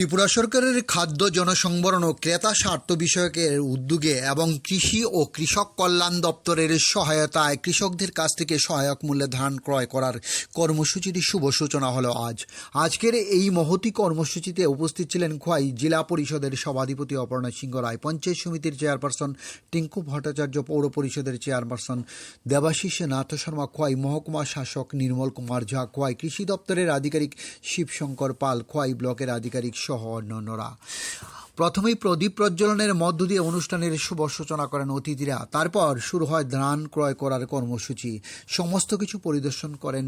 ত্রিপুরা সরকারের খাদ্য জনসংবরণ ও ক্রেতা স্বার্থ বিষয়কের উদ্যোগে এবং কৃষি ও কৃষক কল্যাণ দপ্তরের সহায়তায় কৃষকদের কাছ থেকে সহায়ক মূল্যে ধান ক্রয় করার কর্মসূচির শুভ সূচনা হলো আজকের এই মহতী কর্মসূচিতে উপস্থিত ছিলেন খোয়াই জেলা পরিষদের সভাধিপতি অপর্ণা সিংহ রায়, পঞ্চায়েত সমিতির চেয়ারপারসন টিঙ্কু ভট্টাচার্য, পৌর পরিষদের চেয়ারপারসন দেবাশিস নাথ শর্মা, খোয়াই মহকুমা শাসক নির্মল কুমার ঝা, খোয়াই কৃষি দপ্তরের আধিকারিক শিবশঙ্কর পাল, খোয়াই ব্লকের আধিকারিক সহ অন্যান্যরা। প্রথমেই প্রদীপ প্রজ্বলনের মধ্য দিয়ে অনুষ্ঠানের শুভ সূচনা করেন অতিথিরা। তারপর শুরু হয় ধান ক্রয় করার কর্মসূচি। সমস্ত কিছু পরিদর্শন করেন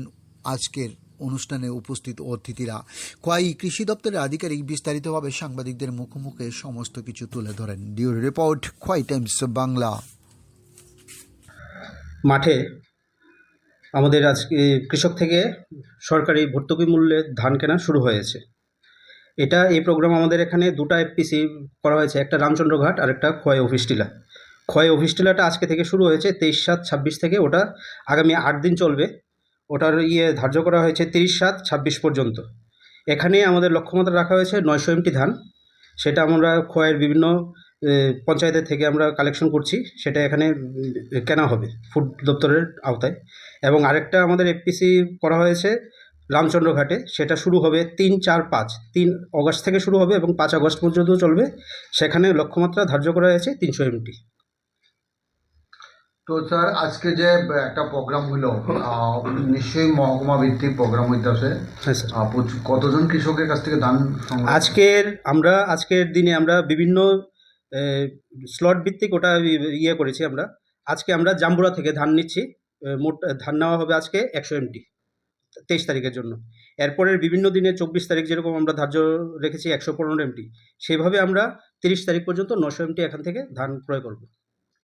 আজকের অনুষ্ঠানে উপস্থিত অতিথিরা। খোয়াই কৃষি দপ্তরের আধিকারিক বিস্তারিতভাবে সাংবাদিকদের মুখোমুখি সমস্ত কিছু তুলে ধরেন। ডিউরি রিপোর্ট, খোয়াই টাইমস বাংলা। মাঠে আমাদের আজকে কৃষক থেকে সরকারি ভর্তুকি মূল্যে ধান কেনা শুরু হয়েছে। এই প্রোগ্রাম আমাদের এখানে দুটো এফপিসি করা হয়েছে, একটা রামচন্দ্রঘাট আর একটা খোয়াই অফিস টিলা। খোয়াই অফিস টিলাটা আজকে থেকে শুরু হয়েছে 23/7/26 থেকে, ওটা আগামী 8 দিন চলবে। ওটার ধার্য করা হয়েছে 30/7/26 পর্যন্ত। এখানে আমাদের লক্ষ্যমাত্রা রাখা হয়েছে 900 এমটি ধান। সেটা আমরা খোয়াইয়ের বিভিন্ন পঞ্চায়েতের থেকে আমরা কালেকশন করছি, সেটা এখানে কেনা হবে ফুড দপ্তরের আওতায়। এবং আরেকটা আমাদের এফপিসি করা হয়েছে রামচন্দ্রঘাটে, সেটা শুরু হবে 3 অগস্ট থেকে শুরু হবে এবং 5 আগস্ট পর্যন্ত চলবে। সেখানে লক্ষ্যমাত্রা ধার্য করা হয়েছে 300 এমটি। তো স্যার, আজকে যে একটা প্রোগ্রাম হইল, নিশ্চয়ই মহকুমা ভিত্তিক প্রোগ্রাম হইতেছে। হ্যাঁ স্যার। কতজন কৃষকের কাছ থেকে ধান আজকের দিনে আমরা বিভিন্ন স্লট ভিত্তিক ওটা করেছি। আজকে আমরা জাম্বুরা থেকে ধান নিচ্ছি। মোট ধান নেওয়া হবে আজকে 100 এমটি 23 তারিখের জন্য। এরপরের বিভিন্ন দিনে 24 তারিখ যেরকম আমরা ধার্য রেখেছি 115 এমটি, সেভাবে আমরা 30 তারিখ পর্যন্ত 900 এমটি এখান থেকে ধান ক্রয় করব।